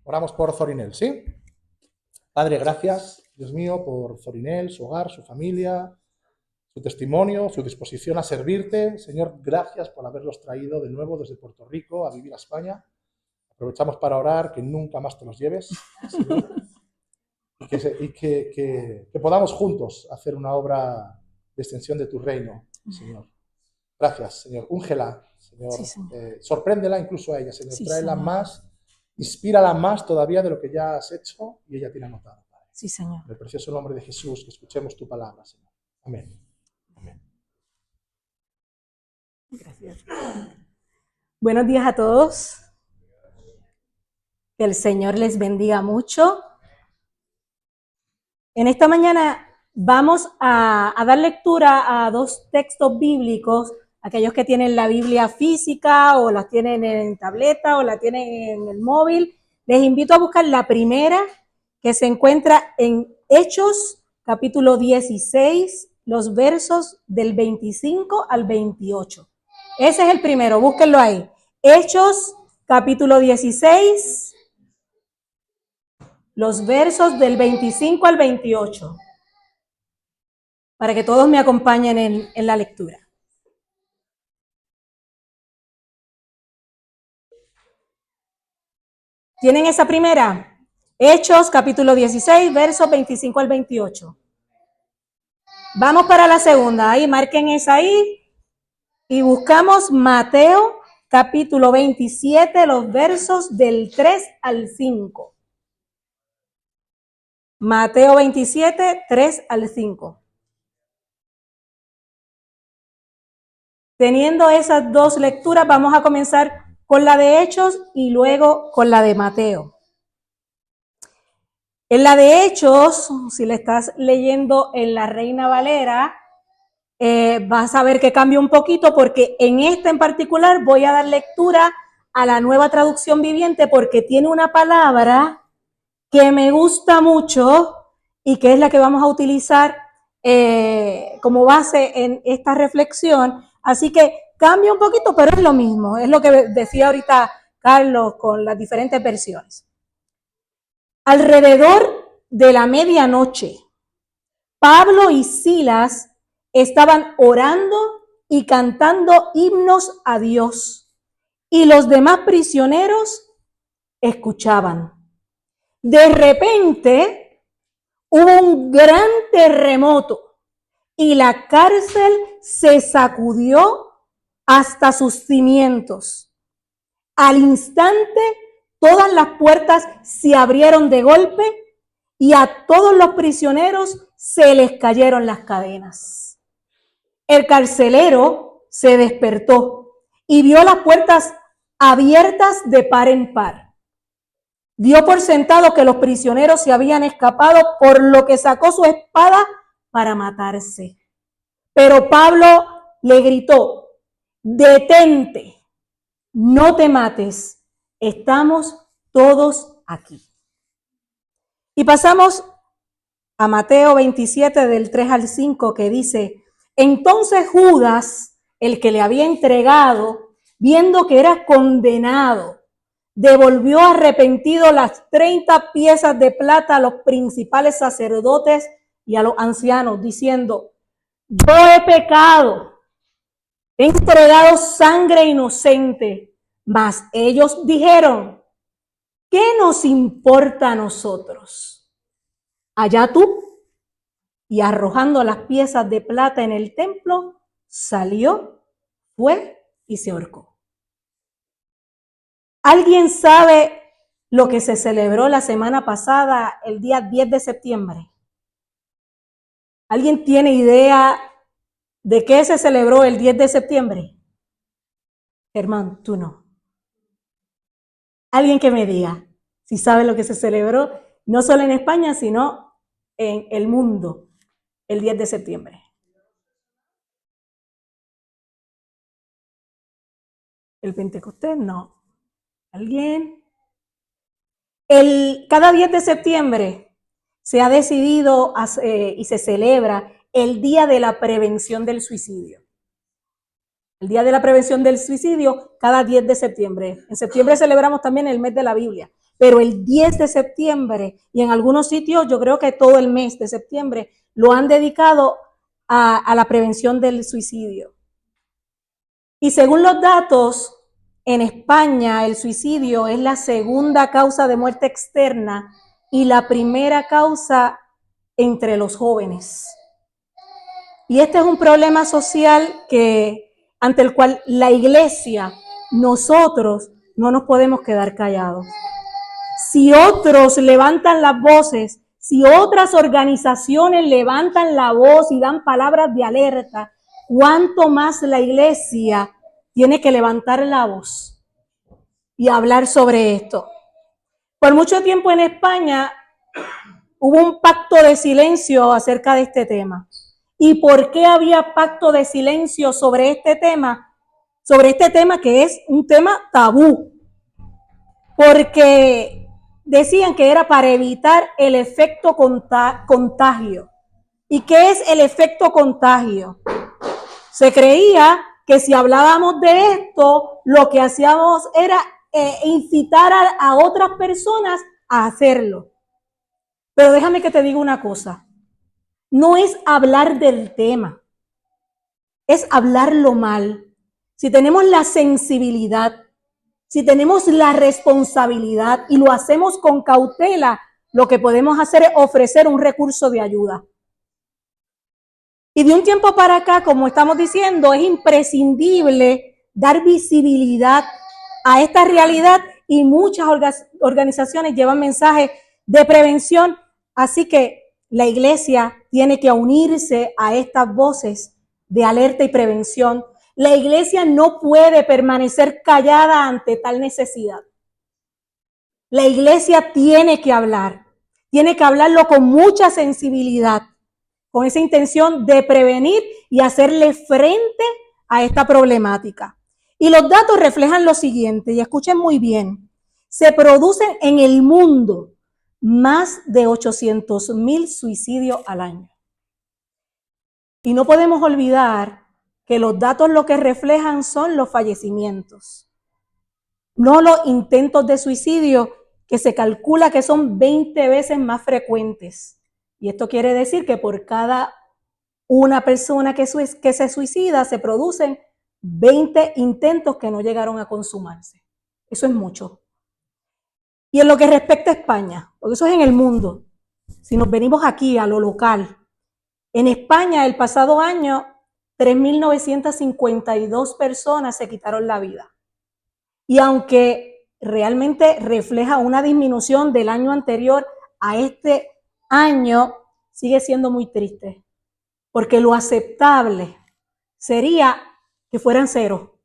Oramos por Zorinel, ¿sí? Padre, gracias, Dios mío, por Zorinel, su hogar, su familia, su testimonio, su disposición a servirte. Señor, gracias por haberlos traído de nuevo desde Puerto Rico a vivir a España. Aprovechamos para orar que nunca más te los lleves, Señor, y que podamos juntos hacer una obra de extensión de tu reino, Señor. Gracias, Señor. Úngela, Señor. Sí, Señor. Sorpréndela incluso a ella, Señor. Sí, Tráela Señor. más, inspírala más todavía de lo que ya has hecho y ella tiene anotado, Padre. Sí, Señor. En el precioso nombre de Jesús, que escuchemos tu palabra, Señor. Amén. Amén. Gracias. Buenos días a todos. Que el Señor les bendiga mucho. En esta mañana vamos a dar lectura a dos textos bíblicos, aquellos que tienen la Biblia física o la tienen en tableta o la tienen en el móvil. Les invito a buscar la primera, que se encuentra en Hechos, capítulo 16, los versos del 25 al 28. Ese es el primero, búsquenlo ahí. Hechos, capítulo 16, los versos del 25 al 28, para que todos me acompañen en la lectura. ¿Tienen esa primera? Hechos, capítulo 16, versos 25 al 28. Vamos para la segunda, ahí marquen esa ahí, y buscamos Mateo, capítulo 27, los versos del 3 al 5. Mateo 27, 3 al 5. Teniendo esas dos lecturas, vamos a comenzar con la de Hechos y luego con la de Mateo. En la de Hechos, si le estás leyendo en la Reina Valera, vas a ver que cambia un poquito porque en esta en particular voy a dar lectura a la Nueva Traducción Viviente porque tiene una palabra que me gusta mucho y que es la que vamos a utilizar como base en esta reflexión. Así que cambia un poquito, pero es lo mismo. Es lo que decía ahorita Carlos con las diferentes versiones. Alrededor de la medianoche, Pablo y Silas estaban orando y cantando himnos a Dios, y los demás prisioneros escuchaban. De repente hubo un gran terremoto y la cárcel se sacudió hasta sus cimientos. Al instante, todas las puertas se abrieron de golpe y a todos los prisioneros se les cayeron las cadenas. El carcelero se despertó y vio las puertas abiertas de par en par. Dio por sentado que los prisioneros se habían escapado, por lo que sacó su espada para matarse. Pero Pablo le gritó: detente, no te mates, estamos todos aquí. Y pasamos a Mateo 27 del 3 al 5, que dice: entonces Judas, el que le había entregado, viendo que era condenado, devolvió arrepentido las 30 piezas de plata a los principales sacerdotes y a los ancianos, diciendo: yo he pecado, he entregado sangre inocente. Mas ellos dijeron: ¿qué nos importa a nosotros? Allá tú. Y arrojando las piezas de plata en el templo, salió, fue y se ahorcó. ¿Alguien sabe lo que se celebró la semana pasada, el día 10 de septiembre? ¿Alguien tiene idea de qué se celebró el 10 de septiembre? Germán, tú no. Alguien que me diga si sabe lo que se celebró, no solo en España, sino en el mundo, el 10 de septiembre. ¿El Pentecostés? No. ¿Alguien? Cada 10 de septiembre se ha decidido y se celebra el Día de la Prevención del Suicidio. El Día de la Prevención del Suicidio cada 10 de septiembre. En septiembre celebramos también el mes de la Biblia. pero el 10 de septiembre y en algunos sitios yo creo que todo el mes de septiembre lo han dedicado a la prevención del suicidio. Y según los datos, en España el suicidio es la segunda causa de muerte externa y la primera causa entre los jóvenes. Y este es un problema social ante el cual la iglesia, nosotros, no nos podemos quedar callados. Si otros levantan las voces, si otras organizaciones levantan la voz y dan palabras de alerta, ¿cuánto más la iglesia tiene que levantar la voz y hablar sobre esto? Por mucho tiempo en España hubo un pacto de silencio acerca de este tema. ¿Y por qué había pacto de silencio sobre este tema? Sobre este tema que es un tema tabú. Porque decían que era para evitar el efecto contagio. ¿Y qué es el efecto contagio? Se creía que si hablábamos de esto, lo que hacíamos era incitar a otras personas a hacerlo. Pero déjame que te diga una cosa. No es hablar del tema, es hablarlo mal. Si tenemos la sensibilidad, si tenemos la responsabilidad y lo hacemos con cautela, lo que podemos hacer es ofrecer un recurso de ayuda. Y de un tiempo para acá, como estamos diciendo, es imprescindible dar visibilidad a esta realidad y muchas organizaciones llevan mensajes de prevención, así que la iglesia tiene que unirse a estas voces de alerta y prevención. La iglesia no puede permanecer callada ante tal necesidad. La iglesia tiene que hablarlo con mucha sensibilidad, con esa intención de prevenir y hacerle frente a esta problemática. Y los datos reflejan lo siguiente, y escuchen muy bien, se producen en el mundo más de 800,000 suicidios al año. Y no podemos olvidar que los datos lo que reflejan son los fallecimientos, no los intentos de suicidio, que se calcula que son 20 veces más frecuentes. Y esto quiere decir que por cada una persona que se suicida, se producen 20 intentos que no llegaron a consumarse. Eso es mucho. Y en lo que respecta a España, porque eso es en el mundo, si nos venimos aquí a lo local, en España el pasado año 3.952 personas se quitaron la vida. Y aunque realmente refleja una disminución del año anterior a este año, sigue siendo muy triste, porque lo aceptable sería que fueran 0.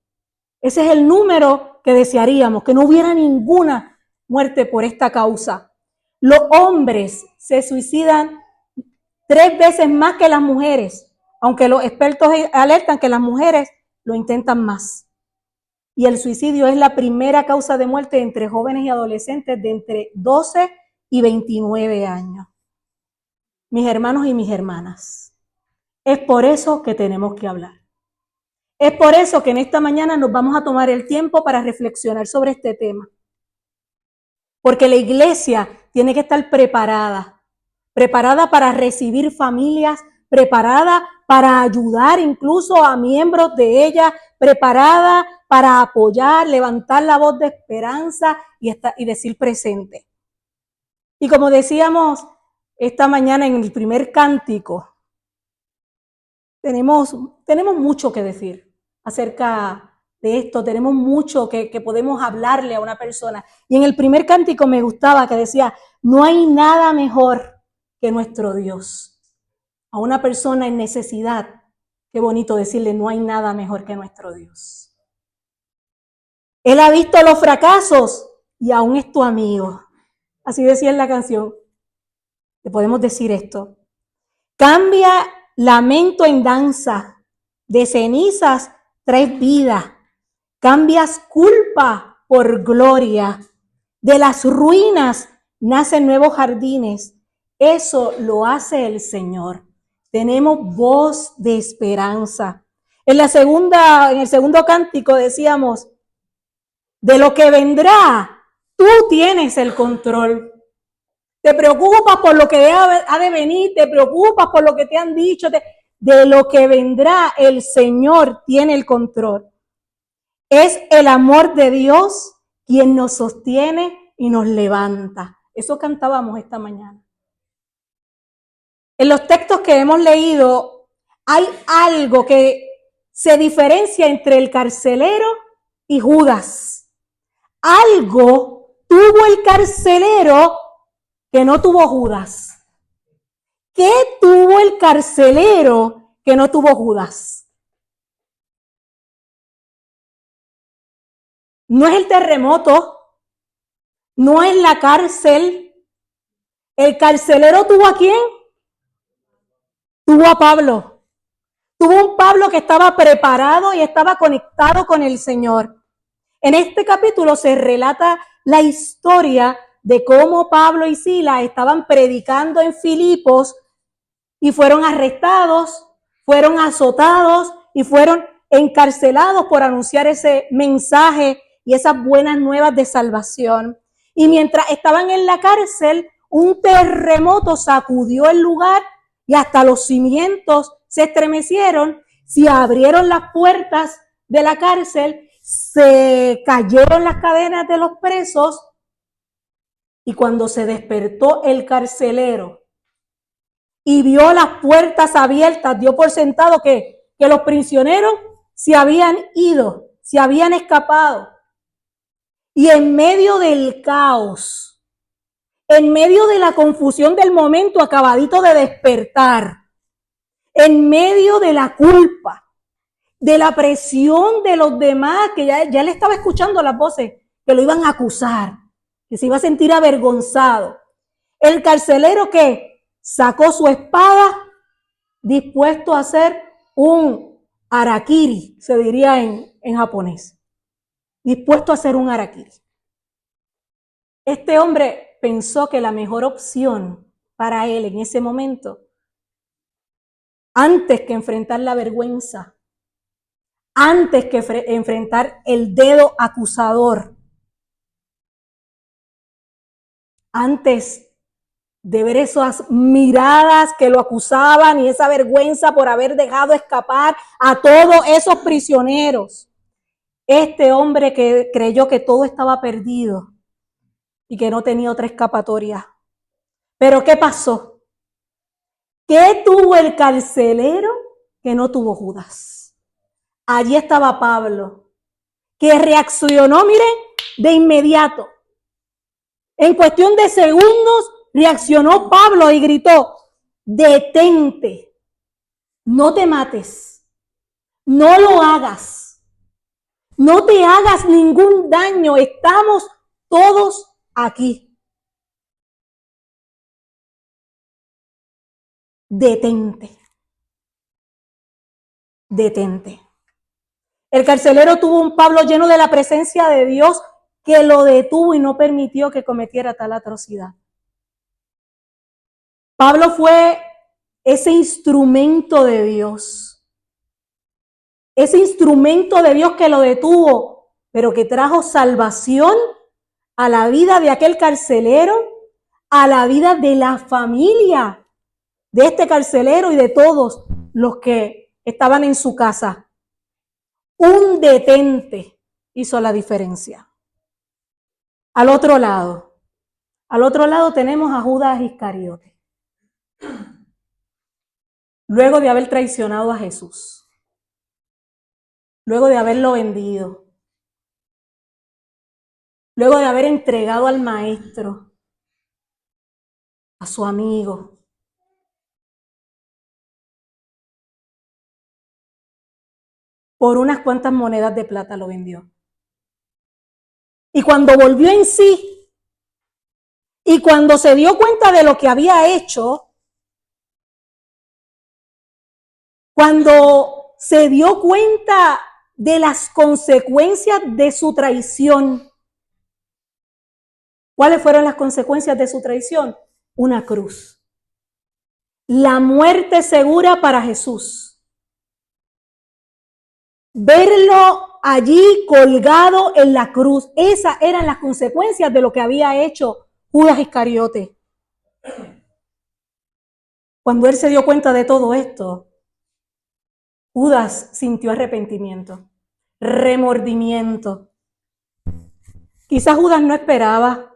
Ese es el número que desearíamos, que no hubiera ninguna muerte por esta causa. Los hombres se suicidan 3 veces más que las mujeres, aunque los expertos alertan que las mujeres lo intentan más. Y el suicidio es la primera causa de muerte entre jóvenes y adolescentes de entre 12 y 29 años. Mis hermanos y mis hermanas, es por eso que tenemos que hablar. Es por eso que en esta mañana nos vamos a tomar el tiempo para reflexionar sobre este tema. Porque la iglesia tiene que estar preparada para recibir familias, preparada para ayudar incluso a miembros de ella, preparada para apoyar, levantar la voz de esperanza y decir presente. Y como decíamos esta mañana en el primer cántico, tenemos mucho que decir acerca de esto, tenemos mucho que podemos hablarle a una persona. Y en el primer cántico me gustaba que decía, no hay nada mejor que nuestro Dios. A una persona en necesidad, qué bonito decirle, no hay nada mejor que nuestro Dios. Él ha visto los fracasos y aún es tu amigo. Así decía en la canción. Le podemos decir esto. Cambia lamento en danza, de cenizas traes vida, cambias culpa por gloria, de las ruinas nacen nuevos jardines, eso lo hace el Señor. Tenemos voz de esperanza. En el segundo cántico decíamos, de lo que vendrá Tú tienes el control. Te preocupas por lo que ha de venir, te preocupas por lo que te han dicho, de lo que vendrá, el Señor tiene el control. Es el amor de Dios quien nos sostiene y nos levanta. Eso cantábamos esta mañana. En los textos que hemos leído hay algo que se diferencia entre el carcelero y Judas. Algo tuvo el carcelero que no tuvo Judas. ¿Qué tuvo el carcelero que no tuvo Judas? No es el terremoto, no es la cárcel. ¿El carcelero tuvo a quién? Tuvo a Pablo. Tuvo un Pablo que estaba preparado y estaba conectado con el Señor. En este capítulo se relata la historia de cómo Pablo y Silas estaban predicando en Filipos y fueron arrestados, fueron azotados y fueron encarcelados por anunciar ese mensaje y esas buenas nuevas de salvación. Y mientras estaban en la cárcel, un terremoto sacudió el lugar y hasta los cimientos se estremecieron, se abrieron las puertas de la cárcel, se cayeron las cadenas de los presos y cuando se despertó el carcelero y vio las puertas abiertas, dio por sentado que los prisioneros se habían ido, se habían escapado. Y en medio del caos, en medio de la confusión del momento acabadito de despertar, en medio de la culpa, de la presión de los demás, que ya le estaba escuchando las voces que lo iban a acusar, que se iba a sentir avergonzado. El carcelero que sacó su espada, dispuesto a hacer un harakiri, se diría en japonés. Dispuesto a hacer un harakiri. Este hombre pensó que la mejor opción para él en ese momento, antes que enfrentar la vergüenza, antes que enfrentar el dedo acusador, antes de ver esas miradas que lo acusaban y esa vergüenza por haber dejado escapar a todos esos prisioneros, este hombre que creyó que todo estaba perdido y que no tenía otra escapatoria. Pero ¿qué pasó? ¿Qué tuvo el carcelero que no tuvo Judas? Allí estaba Pablo, que reaccionó, miren, de inmediato. En cuestión de segundos, reaccionó Pablo y gritó: detente, no te mates, no lo hagas, no te hagas ningún daño, estamos todos aquí. Detente, detente. El carcelero tuvo un Pablo lleno de la presencia de Dios que lo detuvo y no permitió que cometiera tal atrocidad. Pablo fue ese instrumento de Dios. Ese instrumento de Dios que lo detuvo, pero que trajo salvación a la vida de aquel carcelero, a la vida de la familia de este carcelero y de todos los que estaban en su casa. Un detente hizo la diferencia. Al otro lado tenemos a Judas Iscariote. Luego de haber traicionado a Jesús, luego de haberlo vendido, luego de haber entregado al maestro, a su amigo, por unas cuantas monedas de plata lo vendió. Y cuando volvió en sí, y cuando se dio cuenta de lo que había hecho, cuando se dio cuenta de las consecuencias de su traición, ¿cuáles fueron las consecuencias de su traición? Una cruz. La muerte segura para Jesús. Verlo allí colgado en la cruz. Esas eran las consecuencias de lo que había hecho Judas Iscariote. Cuando él se dio cuenta de todo esto, Judas sintió arrepentimiento, remordimiento. Quizás Judas no esperaba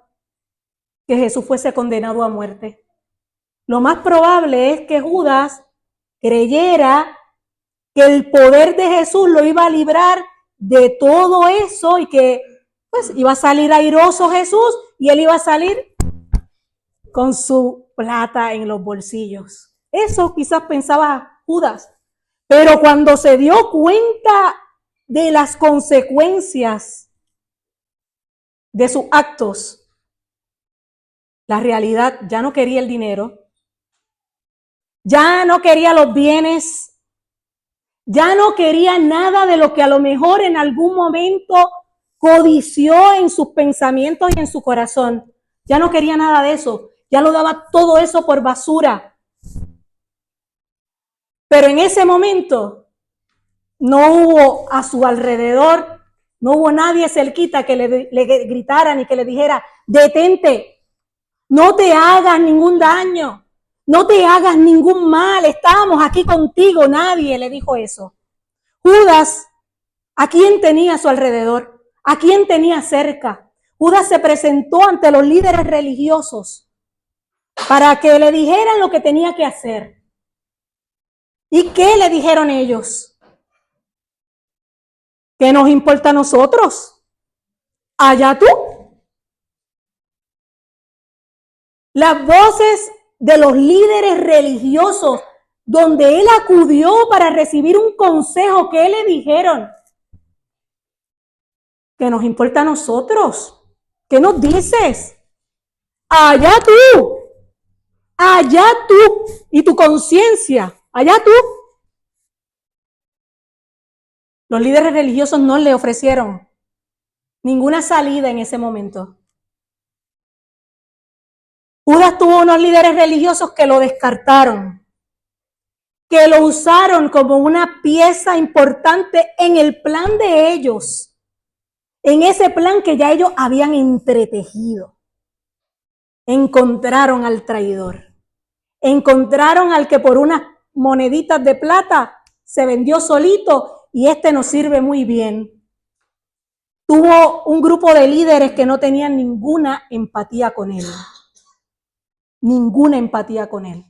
que Jesús fuese condenado a muerte. Lo más probable es que Judas creyera que el poder de Jesús lo iba a librar de todo eso y que pues iba a salir airoso Jesús y él iba a salir con su plata en los bolsillos. Eso quizás pensaba Judas. Pero cuando se dio cuenta de las consecuencias de sus actos, la realidad ya no quería el dinero, ya no quería los bienes, ya no quería nada de lo que a lo mejor en algún momento codició en sus pensamientos y en su corazón. Ya no quería nada de eso, ya lo daba todo eso por basura. Pero en ese momento no hubo a su alrededor, no hubo nadie cerquita que le gritara ni que le dijera, detente, no te hagas ningún daño, no te hagas ningún mal, estamos aquí contigo. Nadie le dijo eso. Judas, ¿a quién tenía a su alrededor? ¿A quién tenía cerca? Judas se presentó ante los líderes religiosos para que le dijeran lo que tenía que hacer. ¿Y qué le dijeron ellos? ¿Qué nos importa a nosotros? Allá tú. Las voces de los líderes religiosos, donde él acudió para recibir un consejo, ¿qué le dijeron? ¿Qué nos importa a nosotros? ¿Qué nos dices? Allá tú y tu conciencia, allá tú. Los líderes religiosos no le ofrecieron ninguna salida en ese momento. Judas tuvo unos líderes religiosos que lo descartaron, que lo usaron como una pieza importante en el plan de ellos, en ese plan que ya ellos habían entretejido. Encontraron al traidor, encontraron al que por unas moneditas de plata se vendió solito y este nos sirve muy bien. Tuvo un grupo de líderes que no tenían ninguna empatía con él. Ninguna empatía con él.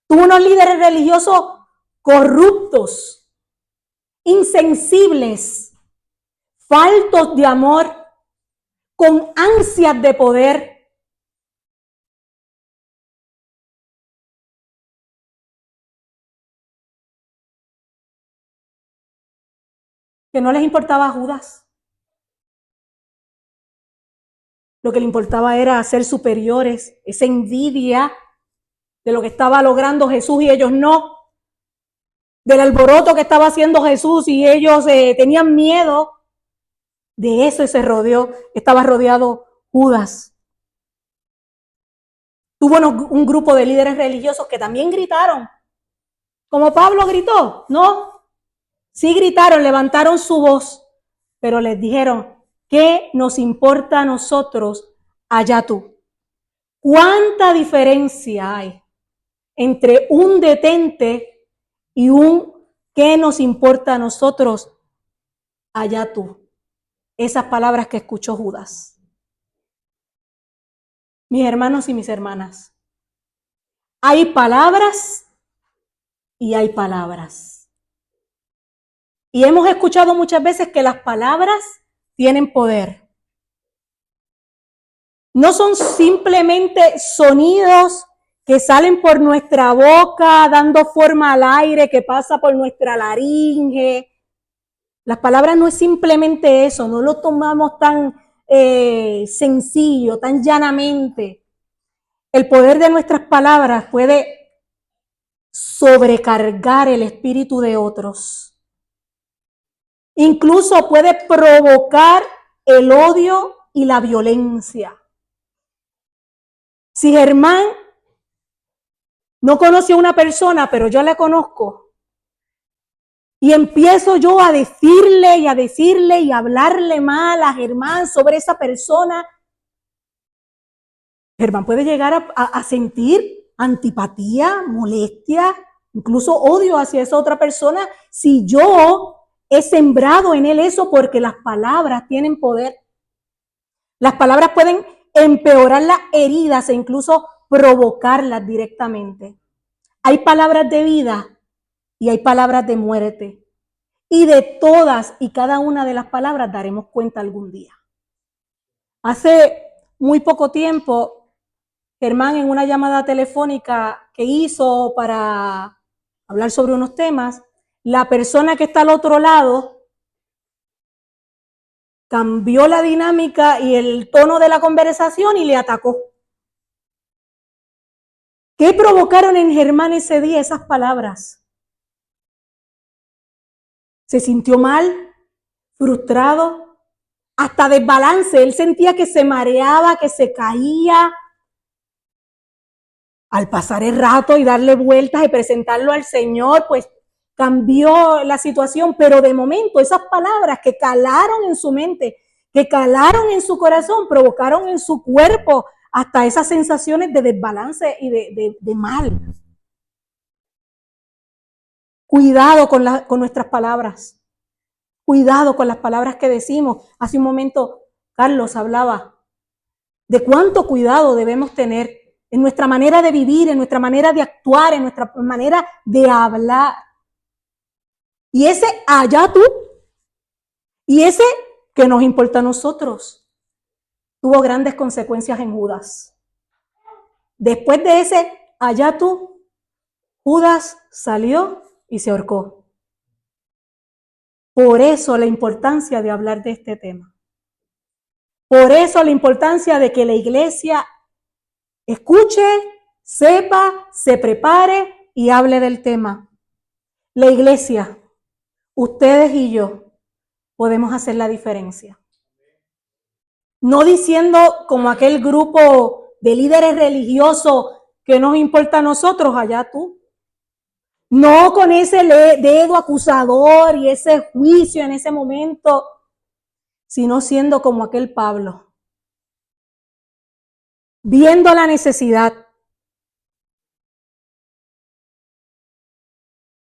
Tuvo unos líderes religiosos corruptos, insensibles, faltos de amor, con ansias de poder. Que no les importaba a Judas. Lo que le importaba era ser superiores, esa envidia de lo que estaba logrando Jesús y ellos no, del alboroto que estaba haciendo Jesús y ellos tenían miedo. De eso estaba rodeado Judas. Tuvo un grupo de líderes religiosos que también gritaron, como Pablo gritó, ¿no? Sí gritaron, levantaron su voz, pero les dijeron, ¿qué nos importa a nosotros? Allá tú. ¿Cuánta diferencia hay entre un detente y un ¿qué nos importa a nosotros? Allá tú. Esas palabras que escuchó Judas. Mis hermanos y mis hermanas, hay palabras y hay palabras. Y hemos escuchado muchas veces que las palabras tienen poder. No son simplemente sonidos que salen por nuestra boca, dando forma al aire que pasa por nuestra laringe. Las palabras no es simplemente eso, no lo tomamos tan sencillo, tan llanamente. El poder de nuestras palabras puede sobrecargar el espíritu de otros. Incluso puede provocar el odio y la violencia. Si Germán no conoce a una persona, pero yo la conozco, Y empiezo yo a decirle y a hablarle mal a Germán sobre esa persona, Germán puede llegar a sentir antipatía, molestia, incluso odio hacia esa otra persona si yo he sembrado en él eso, porque las palabras tienen poder. Las palabras pueden empeorar las heridas e incluso provocarlas directamente. Hay palabras de vida y hay palabras de muerte. Y de todas y cada una de las palabras daremos cuenta algún día. Hace muy poco tiempo, Germán, en una llamada telefónica que hizo para hablar sobre unos temas, la persona que está al otro lado cambió la dinámica y el tono de la conversación y le atacó. ¿Qué provocaron en Germán ese día esas palabras? Se sintió mal, frustrado, hasta desbalance. Él sentía que se mareaba, que se caía. Al pasar el rato y darle vueltas y presentarlo al Señor, pues cambió la situación, pero de momento esas palabras que calaron en su mente, que calaron en su corazón, provocaron en su cuerpo hasta esas sensaciones de desbalance y de mal. Cuidado con nuestras palabras. Cuidado con las palabras que decimos. Hace un momento Carlos hablaba de cuánto cuidado debemos tener en nuestra manera de vivir, en nuestra manera de actuar, en nuestra manera de hablar. Y ese allá tú, y ese que nos importa a nosotros, tuvo grandes consecuencias en Judas. Después de ese allá tú, Judas salió y se ahorcó. Por eso la importancia de hablar de este tema. Por eso la importancia de que la iglesia escuche, sepa, se prepare y hable del tema. La iglesia, ustedes y yo, podemos hacer la diferencia. No diciendo como aquel grupo de líderes religiosos que nos importa a nosotros, allá tú. No con ese dedo acusador y ese juicio en ese momento, sino siendo como aquel Pablo, viendo la necesidad,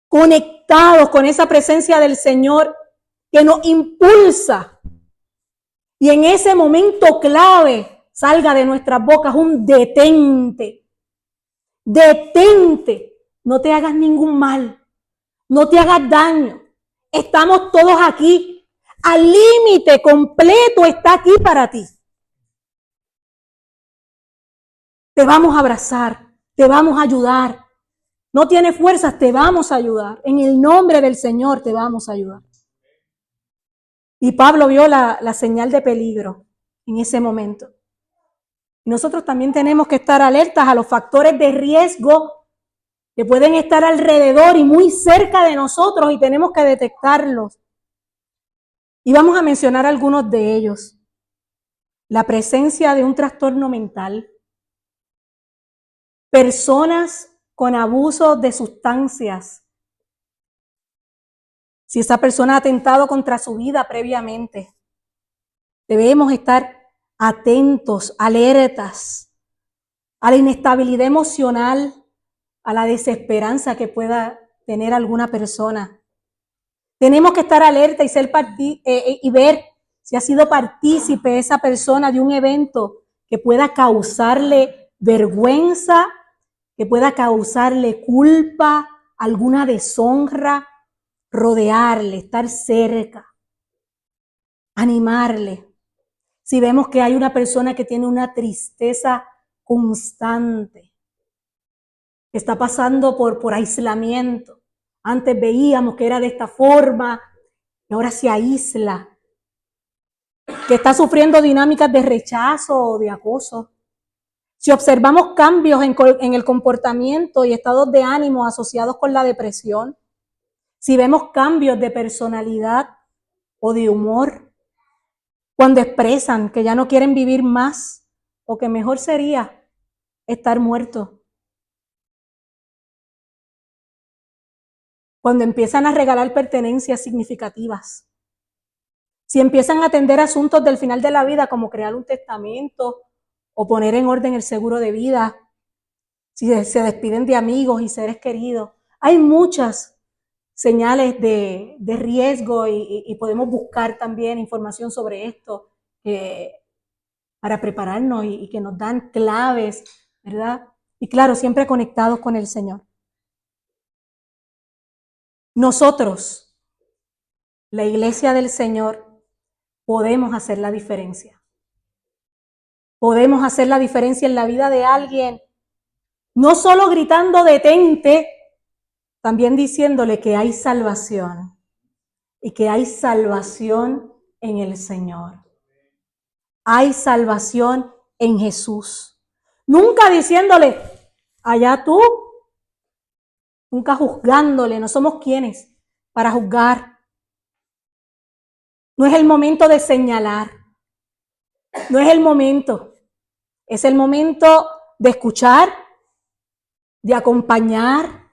conectados con esa presencia del Señor que nos impulsa. Y en ese momento clave salga de nuestras bocas un detente. Detente. No te hagas ningún mal. No te hagas daño. Estamos todos aquí. Al límite completo está aquí para ti. Te vamos a abrazar. Te vamos a ayudar. No tienes fuerzas, te vamos a ayudar. En el nombre del Señor te vamos a ayudar. Y Pablo vio la señal de peligro en ese momento. Y nosotros también tenemos que estar alertas a los factores de riesgo que pueden estar alrededor y muy cerca de nosotros y tenemos que detectarlos. Y vamos a mencionar algunos de ellos. La presencia de un trastorno mental. Personas con abuso de sustancias. Si esa persona ha atentado contra su vida previamente, debemos estar atentos, alertas a la inestabilidad emocional, a la desesperanza que pueda tener alguna persona. Tenemos que estar alerta y ver si ha sido partícipe esa persona de un evento que pueda causarle vergüenza, que pueda causarle culpa, alguna deshonra, rodearle, estar cerca, animarle. Si vemos que hay una persona que tiene una tristeza constante, que está pasando por aislamiento. Antes veíamos que era de esta forma y ahora se aísla. Que está sufriendo dinámicas de rechazo o de acoso. Si observamos cambios en el comportamiento y estados de ánimo asociados con la depresión, si vemos cambios de personalidad o de humor, cuando expresan que ya no quieren vivir más o que mejor sería estar muerto. cuando empiezan a regalar pertenencias significativas, si empiezan a atender asuntos del final de la vida como crear un testamento o poner en orden el seguro de vida, si se despiden de amigos y seres queridos. Hay muchas señales de riesgo y podemos buscar también información sobre esto para prepararnos y que nos dan claves, ¿verdad? Y claro, siempre conectados con el Señor. Nosotros, la iglesia del Señor, podemos hacer la diferencia. Podemos hacer la diferencia en la vida de alguien, no solo gritando detente, también diciéndole que hay salvación y que hay salvación en el Señor. Hay salvación en Jesús. Nunca diciéndole, allá tú, nunca juzgándole, no somos quienes para juzgar. No es el momento de señalar, no es el momento, es el momento de escuchar, de acompañar,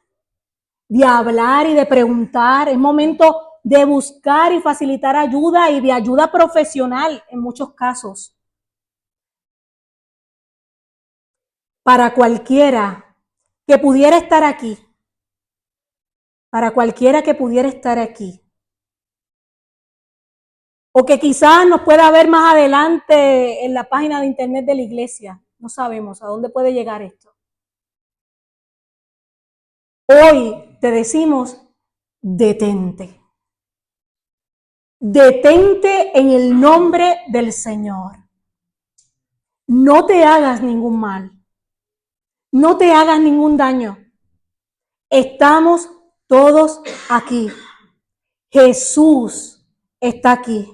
de hablar y de preguntar. Es momento de buscar y facilitar ayuda y de ayuda profesional en muchos casos. Para cualquiera que pudiera estar aquí, para cualquiera que pudiera estar aquí, o que quizás nos pueda ver más adelante en la página de internet de la iglesia. No sabemos a dónde puede llegar esto. Hoy te decimos, detente. Detente en el nombre del Señor. No te hagas ningún mal. No te hagas ningún daño. Estamos todos aquí. Jesús está aquí.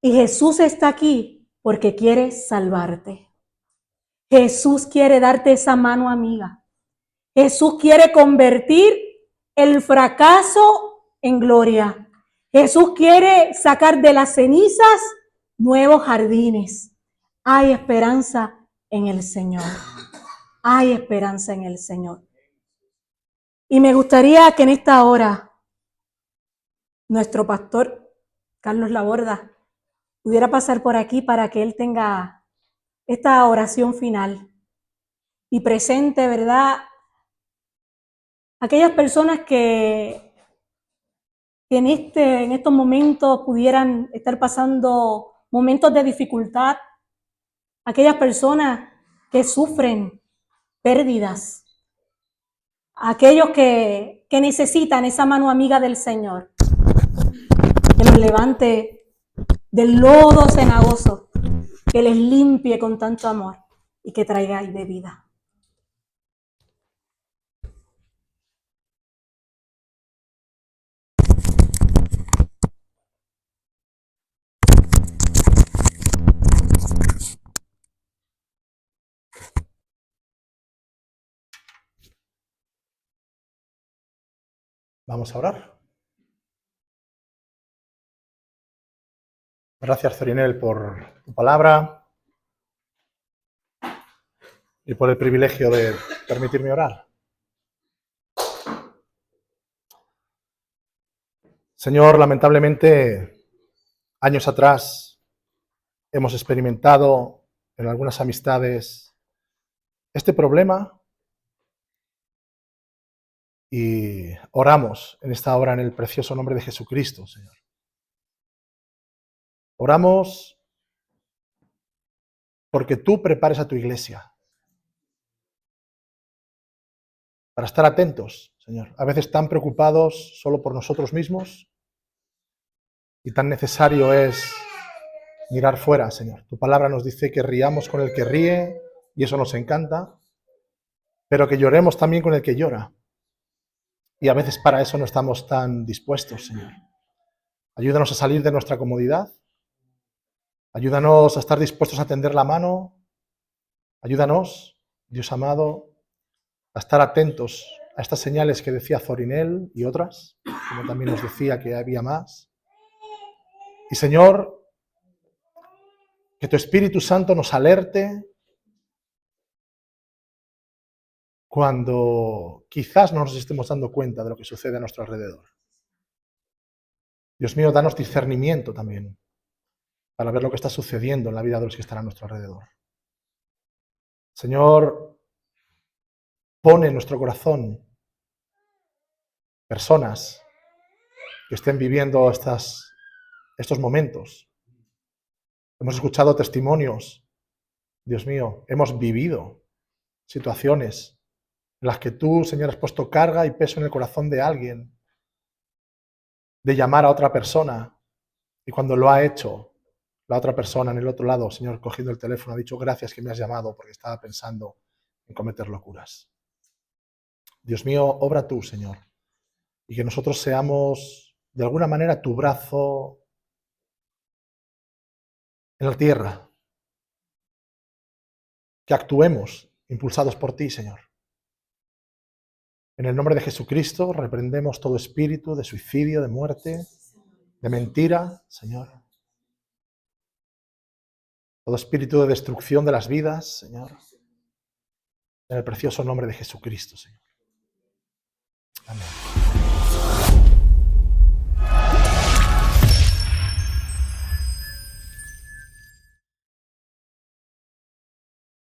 Y Jesús está aquí porque quiere salvarte. Jesús quiere darte esa mano amiga. Jesús quiere convertir el fracaso en gloria. Jesús quiere sacar de las cenizas nuevos jardines. Hay esperanza en el Señor. Hay esperanza en el Señor. Y me gustaría que en esta hora nuestro pastor Carlos Laborda pudiera pasar por aquí para que él tenga esta oración final y presente, ¿verdad?, aquellas personas que en estos momentos pudieran estar pasando momentos de dificultad, aquellas personas que sufren pérdidas, aquellos que necesitan esa mano amiga del Señor, que los levante del lodo cenagoso, que les limpie con tanto amor y que traiga de vida. Vamos a orar. Gracias, Zorinel, por tu palabra y por el privilegio de permitirme orar. Señor, lamentablemente, años atrás hemos experimentado en algunas amistades este problema y oramos en esta hora en el precioso nombre de Jesucristo, Señor. Oramos porque tú prepares a tu iglesia para estar atentos, Señor. A veces tan preocupados solo por nosotros mismos y tan necesario es mirar fuera, Señor. Tu palabra nos dice que riamos con el que ríe y eso nos encanta, pero que lloremos también con el que llora. Y a veces para eso no estamos tan dispuestos, Señor. Ayúdanos a salir de nuestra comodidad. Ayúdanos a estar dispuestos a tender la mano. Ayúdanos, Dios amado, a estar atentos a estas señales que decía Zorinel y otras, como también nos decía que había más. Y Señor, que tu Espíritu Santo nos alerte cuando quizás no nos estemos dando cuenta de lo que sucede a nuestro alrededor. Dios mío, danos discernimiento también para ver lo que está sucediendo en la vida de los que están a nuestro alrededor. Señor, pone en nuestro corazón personas que estén viviendo estos momentos. Hemos escuchado testimonios, Dios mío, hemos vivido situaciones en las que tú, Señor, has puesto carga y peso en el corazón de alguien, de llamar a otra persona, y cuando lo ha hecho, la otra persona en el otro lado, Señor, cogiendo el teléfono, ha dicho, gracias que me has llamado porque estaba pensando en cometer locuras. Dios mío, obra tú, Señor, y que nosotros seamos, de alguna manera, tu brazo en la tierra, que actuemos impulsados por ti, Señor. En el nombre de Jesucristo reprendemos todo espíritu de suicidio, de muerte, de mentira, Señor. Todo espíritu de destrucción de las vidas, Señor. En el precioso nombre de Jesucristo, Señor. Amén.